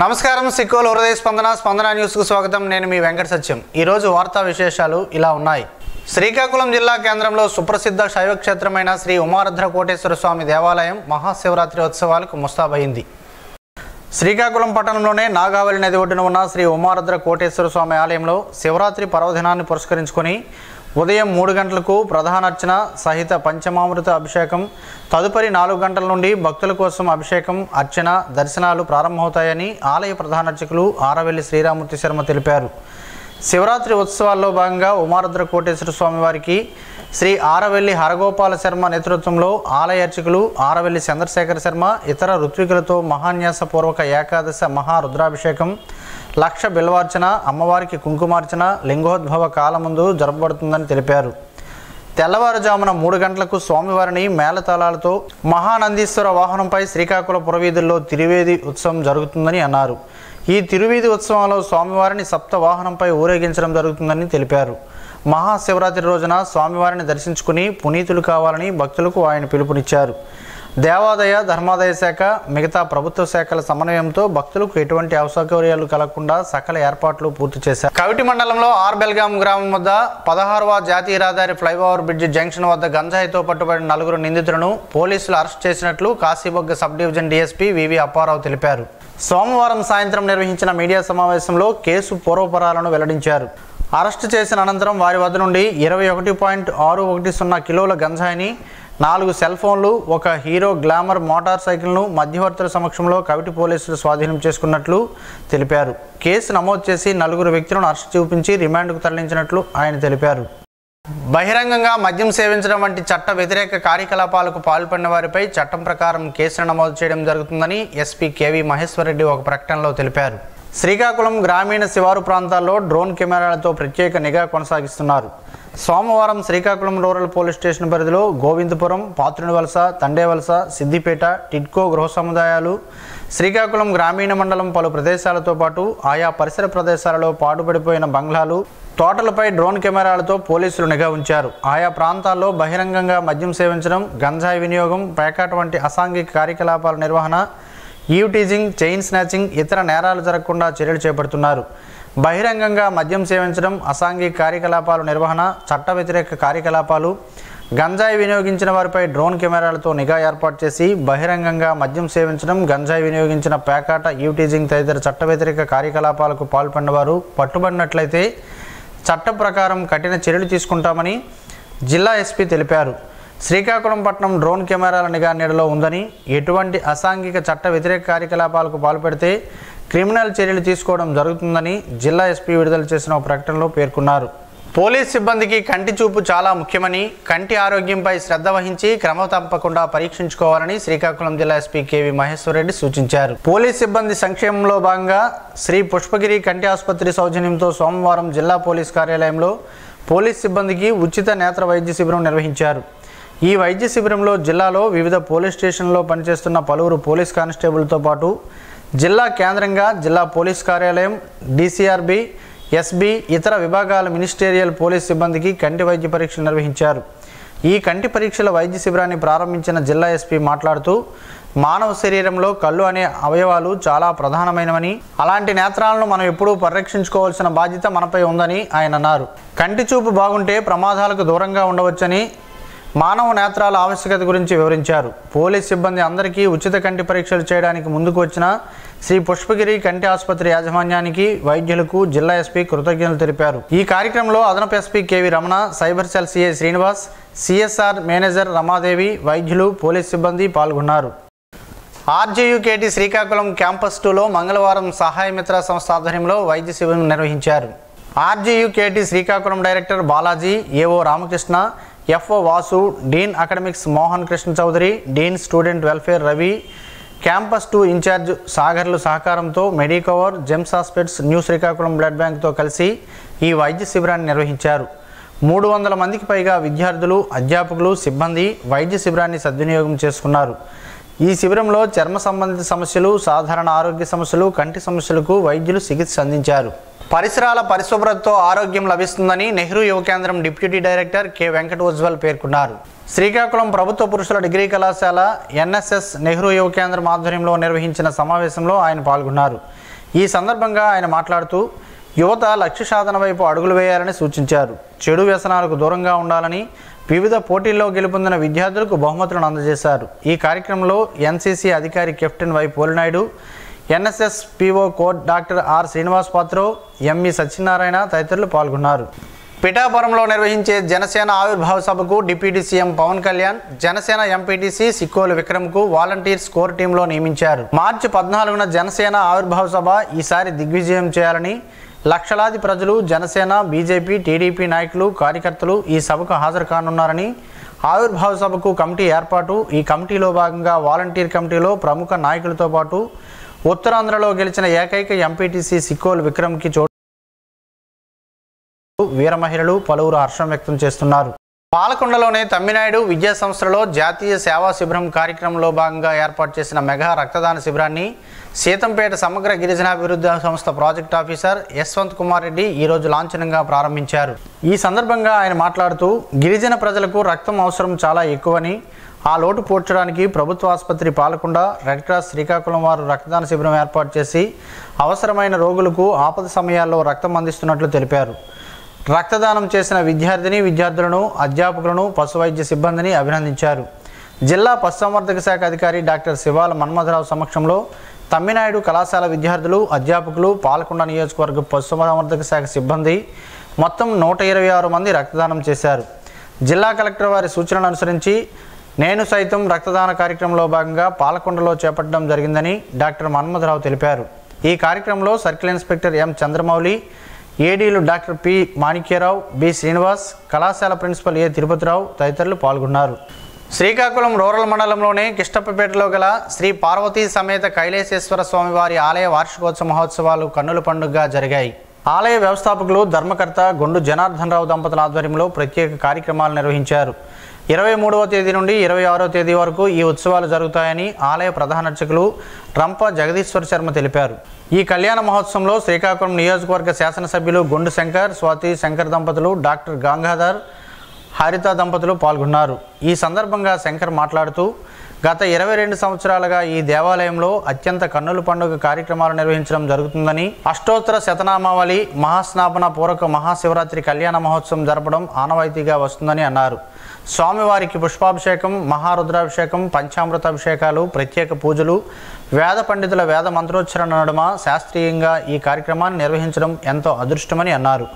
నమస్కారం సిక్కోలు హృదయ స్పందన న్యూస్ కు స్వాగతం। నేను మీ వెంకట సత్యం। ఈ రోజు వార్తా విశేషాలు ఇలా ఉన్నాయి। శ్రీకాకుళం జిల్లా కేంద్రంలో సుప్రసిద్ధ శైవ క్షేత్రమైన శ్రీ ఉమారుద్ర కోటేశ్వర స్వామి దేవాలయం మహాశివరాత్రి ఉత్సవాలకు ముస్తాబైంది। శ్రీకాకుళం పట్టణంలోనే నాగావళి నది ఒడ్డున ఉన్న శ్రీ ఉమారుద్ర కోటేశ్వర స్వామి ఆలయంలో శివరాత్రి పర్వదినాన్ని పురస్కరించుకొని ఉదయం 3 గంటలకు ప్రధానార్చన సహిత పంచమామృత అభిషేకం, తదుపరి 4 గంటల నుండి భక్తుల కోసం అభిషేకం, అర్చన, దర్శనాలు ప్రారంభమవుతాయని ఆలయ ప్రధానార్చకులు ఆరవెల్లి శ్రీరామూర్తి శర్మ తెలిపారు। శివరాత్రి ఉత్సవాల్లో భాగంగా ఉమారుద్ర కోటేశ్వర స్వామి వారికి శ్రీ ఆరవెల్లి హరగోపాల శర్మ నేతృత్వంలో ఆలయ అర్చకులు ఆరవెల్లి చంద్రశేఖర శర్మ ఇతర ఋత్వికులతో మహాన్యాసపూర్వక ఏకాదశ మహారుద్రాభిషేకం, లక్ష బిల్వార్చన, అమ్మవారికి కుంకుమార్చన లింగోద్భవ కాలముందు జరపబడుతుందని తెలిపారు। తెల్లవారుజామున 3 గంటలకు స్వామివారిని మేళతాళాలతో మహానందీశ్వర వాహనంపై శ్రీకాకుళం పురవీధుల్లో తిరువేది ఉత్సవం జరుగుతుందని అన్నారు। ఈ తిరువీధి ఉత్సవంలో స్వామివారిని సప్త వాహనంపై ఊరేగించడం జరుగుతుందని తెలిపారు। మహాశివరాత్రి రోజున స్వామివారిని దర్శించుకుని పునీతులు కావాలని భక్తులకు ఆయన పిలుపునిచ్చారు। దేవాదాయ ధర్మాదాయ శాఖ మిగతా ప్రభుత్వ శాఖల సమన్వయంతో భక్తులకు ఎటువంటి అసౌకర్యాలు కలగకుండా సకల ఏర్పాట్లు పూర్తి చేశారు। కవిటి మండలంలో ఆర్బెల్గాం గ్రామం వద్ద 16వ జాతీయ రహదారి ఫ్లైఓవర్ బ్రిడ్జి జంక్షన్ వద్ద గంజాయితో పట్టుబడిన 4 నిందితులను పోలీసులు అరెస్ట్ చేసినట్లు కాశీబొగ్గ సబ్ డివిజన్ డీఎస్పీ వివి అప్పారావు తెలిపారు। సోమవారం సాయంత్రం నిర్వహించిన మీడియా సమావేశంలో కేసు పూర్వపరాలను వెల్లడించారు। అరెస్టు చేసిన అనంతరం వారి వద్ద నుండి 21.610 కిలోల గంజాయిని, 4 సెల్ ఫోన్లు, ఒక హీరో గ్లామర్ మోటార్ సైకిల్ను మధ్యవర్తుల సమక్షంలో కవిటి పోలీసులు స్వాధీనం చేసుకున్నట్లు తెలిపారు। కేసు నమోదు చేసి 4 వ్యక్తులను అరెస్టు చూపించి రిమాండ్కు తరలించినట్లు ఆయన తెలిపారు। బహిరంగంగా మద్యం సేవించడం వంటి చట్ట వ్యతిరేక కార్యకలాపాలకు పాల్పడిన వారిపై చట్టం ప్రకారం కేసులు నమోదు చేయడం జరుగుతుందని ఎస్పీ కేవి మహేశ్వర్ రెడ్డి ఒక ప్రకటనలో తెలిపారు। శ్రీకాకుళం గ్రామీణ శివారు ప్రాంతాల్లో డ్రోన్ కెమెరాలతో ప్రత్యేక నిఘా కొనసాగిస్తున్నారు। సోమవారం శ్రీకాకుళం రూరల్ పోలీస్ స్టేషన్ పరిధిలో గోవిందపురం, పాత్రునివలస, తండేవలస, సిద్దిపేట, టిడ్కో గృహ సముదాయాలు, శ్రీకాకుళం గ్రామీణ మండలం పలు ప్రదేశాలతో పాటు ఆయా పరిసర ప్రదేశాలలో పాడుపడిపోయిన బంగ్లాలు, తోటలపై డ్రోన్ కెమెరాలతో పోలీసులు నిఘా ఉంచారు। ఆయా ప్రాంతాల్లో బహిరంగంగా మద్యం సేవించడం, గంజాయి వినియోగం, పేకాట వంటి అసాంఘిక కార్యకలాపాల నిర్వహణ, ఈవ్ టీజింగ్, చైన్ స్నాచింగ్, ఇతర నేరాలు జరగకుండా చర్యలు చేపడుతున్నారు। బహిరంగంగా మద్యం సేవించడం, అసాంఘిక కార్యకలాపాల నిర్వహణ, చట్ట వ్యతిరేక కార్యకలాపాలు, గంజాయి వినియోగించిన వారిపై డ్రోన్ కెమెరాలతో నిఘా ఏర్పాటు చేసి బహిరంగంగా మద్యం సేవించడం, గంజాయి వినియోగించిన పేకాట, ఈవ్ టీజింగ్ తదితర చట్ట వ్యతిరేక కార్యకలాపాలకు పాల్పడిన వారు పట్టుబడినట్లయితే చట్టం ప్రకారం కఠిన చర్యలు తీసుకుంటామని జిల్లా ఎస్పీ తెలిపారు। శ్రీకాకుళం పట్టణం డ్రోన్ కెమెరాల నిఘా నీడలో ఉందని, ఎటువంటి అసాంఘిక చట్ట వ్యతిరేక కార్యకలాపాలకు పాల్పడితే క్రిమినల్ చర్యలు తీసుకోవడం జరుగుతుందని జిల్లా ఎస్పీ విడుదల చేసిన ప్రకటనలో పేర్కొన్నారు। పోలీస్ సిబ్బందికి కంటి చూపు చాలా ముఖ్యమని, కంటి ఆరోగ్యంపై శ్రద్ధ వహించి క్రమం తప్పకుండా పరీక్షించుకోవాలని శ్రీకాకుళం జిల్లా ఎస్పీ కేవి మహేశ్వర్ రెడ్డి సూచించారు। పోలీస్ సిబ్బంది సంక్షేమంలో భాగంగా శ్రీ పుష్పగిరి కంటి ఆసుపత్రి సౌజన్యంతో సోమవారం జిల్లా పోలీస్ కార్యాలయంలో పోలీస్ సిబ్బందికి ఉచిత నేత్ర వైద్య శిబిరం నిర్వహించారు। ఈ వైద్య శిబిరంలో జిల్లాలో వివిధ పోలీస్ స్టేషన్లలో పనిచేస్తున్న పలువురు పోలీస్ కానిస్టేబుల్తో పాటు జిల్లా కేంద్రంగా జిల్లా పోలీస్ కార్యాలయం, డీసీఆర్బీ, ఎస్బీ, ఇతర విభాగాల మినిస్టేరియల్ పోలీస్ సిబ్బందికి కంటి వైద్య పరీక్షలు నిర్వహించారు। ఈ కంటి పరీక్షల వైద్య శిబిరాన్ని ప్రారంభించిన జిల్లా ఎస్పీ మాట్లాడుతూ, మానవ శరీరంలో కళ్ళు అనే అవయవాలు చాలా ప్రధానమైనవని, అలాంటి నేత్రాలను మనం ఎప్పుడూ పరిరక్షించుకోవాల్సిన బాధ్యత మనపై ఉందని ఆయన అన్నారు। కంటి చూపు బాగుంటే ప్రమాదాలకు దూరంగా ఉండవచ్చని మానవ నేత్రాల ఆవశ్యకత గురించి వివరించారు। పోలీస్ సిబ్బంది అందరికీ ఉచిత కంటి పరీక్షలు చేయడానికి ముందుకు వచ్చిన శ్రీ పుష్పగిరి కంటి ఆసుపత్రి యాజమాన్యానికి, వైద్యులకు జిల్లా ఎస్పీ కృతజ్ఞతలు తెలిపారు। ఈ కార్యక్రమంలో అదనపు SP KV Ramana, cyber cell CI Srinivas, CSR manager Ramadevi, వైద్యులు, పోలీస్ సిబ్బంది పాల్గొన్నారు। ఆర్జేయుకేటీ శ్రీకాకుళం క్యాంపస్ 2లో మంగళవారం సహాయ మిత్ర సంస్థ ఆధ్వర్యంలో వైద్య శిబిరం నిర్వహించారు। RGUKT Srikakulam director Balaji, AO Ramakrishna, FO Vasu, dean academics Mohan Krishna Chowdary, dean student welfare Ravi, campus 2 incharge సాగర్లు సహకారంతో Medicover, GEMS hospitals, new Srikakulam blood బ్యాంక్తో కలిసి ఈ వైద్య శిబిరాన్ని నిర్వహించారు। 300 మందికి పైగా విద్యార్థులు, అధ్యాపకులు, సిబ్బంది వైద్య శిబిరాన్ని సద్వినియోగం చేసుకున్నారు। ఈ శిబిరంలో చర్మ సంబంధిత సమస్యలు, సాధారణ ఆరోగ్య సమస్యలు, కంటి సమస్యలకు వైద్యులు చికిత్స అందించారు। పరిసరాల పరిశుభ్రతతో ఆరోగ్యం లభిస్తుందని నెహ్రూ యువ కేంద్రం deputy director K Venkata Ujjwal పేర్కొన్నారు। శ్రీకాకుళం ప్రభుత్వ పురుషుల డిగ్రీ కళాశాల ఎన్ఎస్ఎస్ నెహ్రూ యువ కేంద్రం ఆధ్వర్యంలో నిర్వహించిన సమావేశంలో ఆయన పాల్గొన్నారు। ఈ సందర్భంగా ఆయన మాట్లాడుతూ యువత లక్ష్య సాధన వైపు అడుగులు వేయాలని సూచించారు. చెడు వ్యసనాలకు దూరంగా ఉండాలని వివిధ పోటీల్లో గెలుపొందిన విద్యార్థులకు బహుమతులను అందజేశారు. ఈ కార్యక్రమంలో ఎన్సీసీ అధికారి captain Y Polinaidu, NSS PO కోడ్ doctor R Srinivas Patro, ME Satyanarayana తదితరులు పాల్గొన్నారు. పిఠాపురంలో నిర్వహించే జనసేన ఆవిర్భావ సభకు deputy CM Pawan Kalyan Janasena MPTC Sikkolu విక్రమ్కు వాలంటీర్స్ కోర్ టీంలో నియమించారు. మార్చి 14న జనసేన ఆవిర్భావ సభ ఈసారి దిగ్విజయం చేయాలని లక్షలాది ప్రజలు, జనసేన, బీజేపీ, టీడీపీ నాయకులు, కార్యకర్తలు ఈ సభకు హాజరు కానున్నారని, ఆవిర్భావ సభకు కమిటీ ఏర్పాటు, ఈ కమిటీలో భాగంగా వాలంటీర్ కమిటీలో ప్రముఖ నాయకులతో పాటు ఉత్తరాంధ్రలో గెలిచిన ఏకైక ఎంపీటీసీ సిక్కోలు విక్రమ్కి చోటు వీర మహిళలు పలువురు హర్షం వ్యక్తం చేస్తున్నారు. పాలకొండలోని తమ్మినాయుడు విద్యా సంస్థలో జాతీయ సేవా శిబిరం కార్యక్రమంలో భాగంగా ఏర్పాటు చేసిన మెగా రక్తదాన శిబిరాన్ని సీతంపేట సమగ్ర గిరిజనాభివృద్ధి సంస్థ ప్రాజెక్ట్ ఆఫీసర్ యశ్వంత్ కుమార్ రెడ్డి ఈరోజు లాంఛనంగా ప్రారంభించారు. ఈ సందర్భంగా ఆయన మాట్లాడుతూ గిరిజన ప్రజలకు రక్తం అవసరం చాలా ఎక్కువని, ఆ లోటు పూడ్చడానికి ప్రభుత్వ ఆసుపత్రి పాలకొండ, రెడ్ క్రాస్ శ్రీకాకుళం వారు రక్తదాన శిబిరం ఏర్పాటు చేసి అవసరమైన రోగులకు ఆపద సమయాల్లో రక్తం అందిస్తున్నట్లు తెలిపారు. రక్తదానం చేసిన విద్యార్థులను, అధ్యాపకులను, పశు వైద్య సిబ్బందిని అభినందించారు. జిల్లా పశుసంవర్ధక శాఖ అధికారి డాక్టర్ శివాల మన్మథరావు సమక్షంలో తమ్మినాయుడు కళాశాల విద్యార్థులు, అధ్యాపకులు, పాలకొండ నియోజకవర్గ పశుసంవర్ధక శాఖ సిబ్బంది మొత్తం 126 మంది రక్తదానం చేశారు. జిల్లా కలెక్టర్ వారి సూచనలు అనుసరించి నేను సైతం రక్తదాన కార్యక్రమంలో భాగంగా పాలకొండలో చేపట్టడం జరిగిందని డాక్టర్ మన్మథరావు తెలిపారు. ఈ కార్యక్రమంలో సర్కిల్ ఇన్స్పెక్టర్ ఎం చంద్రమౌళి, ఏడీలు doctor P Manikyarao, B Srinivas, కళాశాల ప్రిన్సిపల్ ఏ తిరుపతిరావు తదితరులు పాల్గొన్నారు. శ్రీకాకుళం రూరల్ మండలంలోని కిష్టప్పపేటలో గల శ్రీ పార్వతీ సమేత కైలేశేశ్వర స్వామివారి ఆలయ వార్షికోత్సవ మహోత్సవాలు కన్నుల పండుగగా జరిగాయి. ఆలయ వ్యవస్థాపకులు ధర్మకర్త గొండు జనార్దన్ రావు దంపతుల ఆధ్వర్యంలో ప్రత్యేక కార్యక్రమాలు నిర్వహించారు. 23వ తేదీ నుండి 26వ తేదీ వరకు ఈ ఉత్సవాలు జరుగుతాయని ఆలయ ప్రధాన అర్చకులు రంప జగదీశ్వర్ శర్మ తెలిపారు. ఈ కళ్యాణ మహోత్సవంలో శ్రీకాకుళం నియోజకవర్గ శాసనసభ్యులు గొండు శంకర్, స్వాతి శంకర్ దంపతులు, డాక్టర్ గంగాధర్, హరిత దంపతులు పాల్గొన్నారు. ఈ సందర్భంగా శంకర్ మాట్లాడుతూ గత 22 సంవత్సరాలుగా ఈ దేవాలయంలో అత్యంత కన్నుల పండుగ కార్యక్రమాలు నిర్వహించడం జరుగుతుందని, అష్టోత్తర శతనామావళి, మహాస్నాపన పూర్వక మహాశివరాత్రి కళ్యాణ మహోత్సవం జరపడం ఆనవాయితీగా వస్తుందని అన్నారు. స్వామివారికి పుష్పాభిషేకం, మహారుద్రాభిషేకం, పంచామృతాభిషేకాలు, ప్రత్యేక పూజలు, వేద పండితుల వేద మంత్రోచ్చరణ నడుమ శాస్త్రీయంగా ఈ కార్యక్రమాన్ని నిర్వహించడం ఎంతో అదృష్టమని అన్నారు.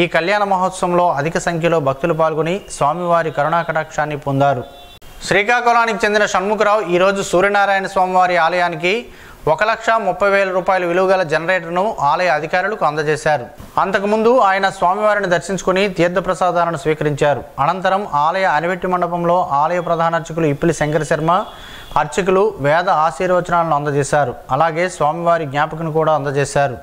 ఈ కళ్యాణ మహోత్సవంలో అధిక సంఖ్యలో భక్తులు పాల్గొని స్వామివారి కరుణాకటాక్షాన్ని పొందారు. శ్రీకాకుళానికి చెందిన షణ్ముఖరావు ఈరోజు సూర్యనారాయణ స్వామివారి ఆలయానికి 1,30,000 రూపాయల విలువ గల జనరేటర్ను ఆలయ అధికారులకు అందజేశారు. అంతకుముందు ఆయన స్వామివారిని దర్శించుకుని తీర్థప్రసాదాలను స్వీకరించారు. అనంతరం ఆలయ అనివెట్టి మండపంలో ఆలయ ప్రధాన అర్చకులు ఇప్పిలి శంకర శర్మ, అర్చకులు వేద ఆశీర్వచనాలను అందజేశారు. అలాగే స్వామివారి జ్ఞాపకను కూడా అందజేశారు.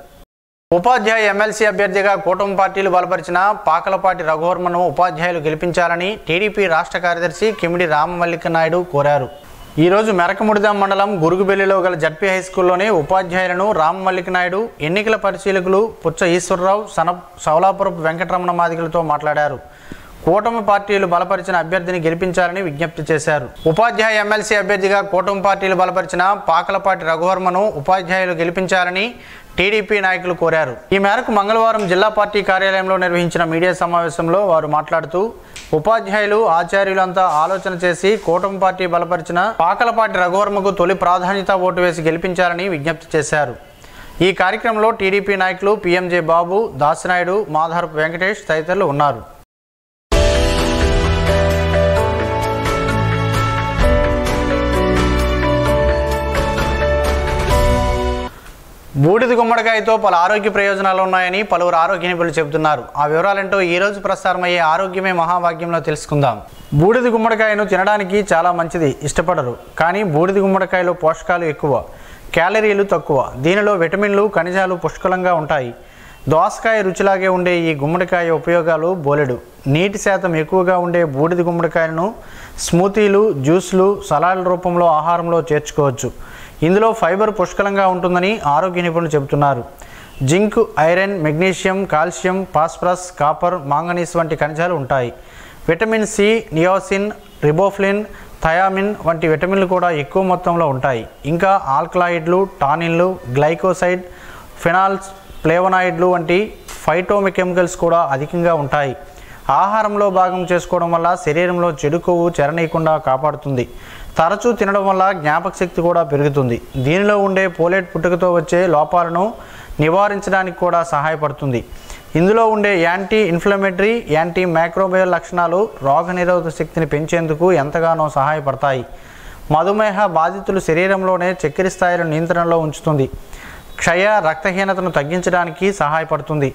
ఉపాధ్యాయ ఎమ్మెల్సీ అభ్యర్థిగా కూటమి పార్టీలు బలపరిచిన పాకలపాటి రఘువర్మను ఉపాధ్యాయులు గెలిపించాలని టీడీపీ రాష్ట్ర కార్యదర్శి కిమిడి రామమల్లిక నాయుడు కోరారు. ఈరోజు మెరకముడిదాం మండలం గురుగుబెల్లిలో గల జడ్పీ హైస్కూల్లోని ఉపాధ్యాయులను రామమల్లిక నాయుడు, ఎన్నికల పరిశీలకులు పుచ్చ ఈశ్వరరావు, సౌలాపురపు వెంకటరమణ మాదిగలతో మాట్లాడారు. కూటమి పార్టీలు బలపరిచిన అభ్యర్థిని గెలిపించాలని విజ్ఞప్తి చేశారు. ఉపాధ్యాయ ఎమ్మెల్సీ అభ్యర్థిగా కూటమి పార్టీలు బలపరిచిన పాకలపాటి రఘువర్మను ఉపాధ్యాయులు గెలిపించాలని టీడీపీ నాయకులు కోరారు. ఈ మేరకు మంగళవారం జిల్లా పార్టీ కార్యాలయంలో నిర్వహించిన మీడియా సమావేశంలో వారు మాట్లాడుతూ ఉపాధ్యాయులు, ఆచార్యులంతా ఆలోచన చేసి కూటమి పార్టీ బలపరిచిన పాకలపాటి రఘువర్మకు తొలి ప్రాధాన్యత ఓటు వేసి గెలిపించాలని విజ్ఞప్తి చేశారు. ఈ కార్యక్రమంలో టీడీపీ నాయకులు పిఎంజే బాబు, దాసినాయుడు, మాధారపు వెంకటేష్ తదితరులు ఉన్నారు. బూడిద గుమ్మడికాయతో పలు ఆరోగ్య ప్రయోజనాలు ఉన్నాయని పలువురు ఆరోగ్య నిపుణులు చెబుతున్నారు. ఆ వివరాలేంటో ఈ రోజు ప్రసారమయ్యే ఆరోగ్యమే మహాభాగ్యంలో తెలుసుకుందాం. బూడిద గుమ్మడికాయను తినడానికి చాలా మంచిది ఇష్టపడరు, కానీ బూడిద గుమ్మడికాయలో పోషకాలు ఎక్కువ, క్యాలరీలు తక్కువ. దీనిలో విటమిన్లు, ఖనిజాలు పుష్కలంగా ఉంటాయి. దోసకాయ రుచిలాగే ఉండే ఈ గుమ్మడికాయ ఉపయోగాలు బోలెడు. నీటి శాతం ఎక్కువగా ఉండే బూడిద గుమ్మడికాయలను స్మూతీలు, జ్యూస్లు, సలాడ్ల రూపంలో ఆహారంలో చేర్చుకోవచ్చు. ఇందులో ఫైబర్ పుష్కలంగా ఉంటుందని ఆరోగ్య నిపుణులు చెబుతున్నారు. Zinc, iron, magnesium, calcium, phosphorus, copper, manganese వంటి ఖనిజాలు ఉంటాయి. విటమిన్ సి, నియోసిన్, రిబోఫ్లిన్, థయామిన్ వంటి విటమిన్లు కూడా ఎక్కువ మొత్తంలో ఉంటాయి. ఇంకా ఆల్కలాయిడ్లు, టానిన్లు, గ్లైకోసైడ్, ఫినాల్స్, ఫ్లేవనాయిడ్లు వంటి ఫైటోకెమికల్స్ కూడా అధికంగా ఉంటాయి. ఆహారంలో భాగం చేసుకోవడం వల్ల శరీరంలో చెడు కొవ్వు చేరనీయకుండా కాపాడుతుంది. తరచూ తినడం వల్ల జ్ఞాపక శక్తి కూడా పెరుగుతుంది. దీనిలో ఉండే ఫోలేట్ పుట్టుకతో వచ్చే లోపాలను నివారించడానికి కూడా సహాయపడుతుంది. ఇందులో ఉండే యాంటీ ఇన్ఫ్లమేటరీ, యాంటీ మైక్రోబియల్ లక్షణాలు రోగనిరోధక శక్తిని పెంచేందుకు ఎంతగానో సహాయపడతాయి. మధుమేహ బాధితులు శరీరంలోనే చక్కెర స్థాయిలను నియంత్రణలో ఉంచుతుంది. క్షయ, రక్తహీనతను తగ్గించడానికి సహాయపడుతుంది.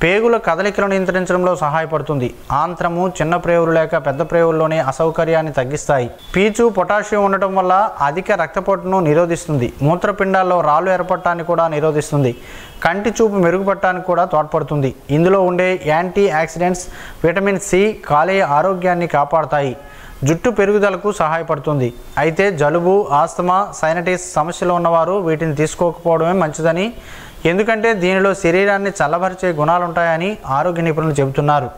పేగుల కదలికలను నియంత్రించడంలో సహాయపడుతుంది. ఆంత్రము, చిన్న ప్రేవులు లేక పెద్ద ప్రేవుల్లోనే అసౌకర్యాన్ని తగ్గిస్తాయి. పీచు, పొటాషియం ఉండటం వల్ల అధిక రక్తపోటును నిరోధిస్తుంది. మూత్రపిండాల్లో రాళ్ళు ఏర్పడటాన్ని కూడా నిరోధిస్తుంది. కంటి చూపు మెరుగుపడటానికి కూడా తోడ్పడుతుంది. ఇందులో ఉండే యాంటీ ఆక్సిడెంట్స్ విటమిన్ సి కాలేయ ఆరోగ్యాన్ని కాపాడతాయి. జుట్టు పెరుగుదలకు సహాయపడుతుంది. అయితే జలుబు, ఆస్తమా, సైనటిస్ సమస్యలు ఉన్నవారు వీటిని తీసుకోకపోవడమే మంచిదని, ఎందుకంటే దీనిలో శరీరాన్ని చల్లబరిచే గుణాలుంటాయని ఆరోగ్య నిపుణులు చెబుతున్నారు.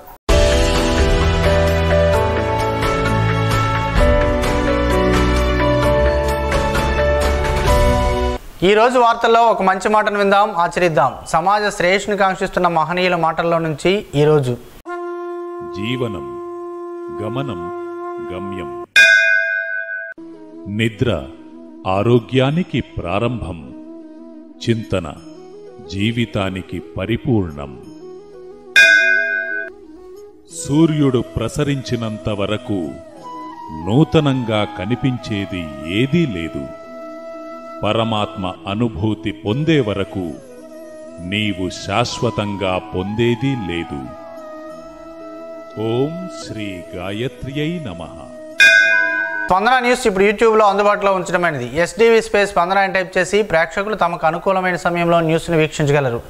ఈరోజు వార్తల్లో ఒక మంచి మాటను విందాం, ఆచరిద్దాం. సమాజ శ్రేయస్సుని కాంక్షిస్తున్న మహనీయుల మాటల్లో నుంచి ఈరోజు. జీవనం గమనం గమ్యం. నిద్ర ఆరోగ్యానికి ప్రారంభం. చింతన జీవితానికి పరిపూర్ణం. సూర్యుడు ప్రసరించినంత వరకు నూతనంగా కనిపించేది ఏదీ లేదు. పరమాత్మ అనుభూతి పొందే వరకు నీవు శాశ్వతంగా పొందేదీ లేదు. ఓం శ్రీ గాయత్ర్యై నమః. స్పందన న్యూస్ ఇప్పుడు యూట్యూబ్లో అందుబాటులో ఉంచడమైనది. SDV స్పేస్ స్పందన అని టైప్ చేసి ప్రేక్షకులు తమకు అనుకూలమైన సమయంలో న్యూస్ను వీక్షించగలరు.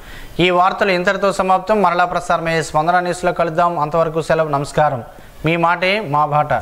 ఈ వార్తలు ఇంతటితో సమాప్తం. మరలా ప్రసారమయ్యే స్పందన న్యూస్లో కలుద్దాం. అంతవరకు సెలవు. నమస్కారం. మీ మాటే మా బాట.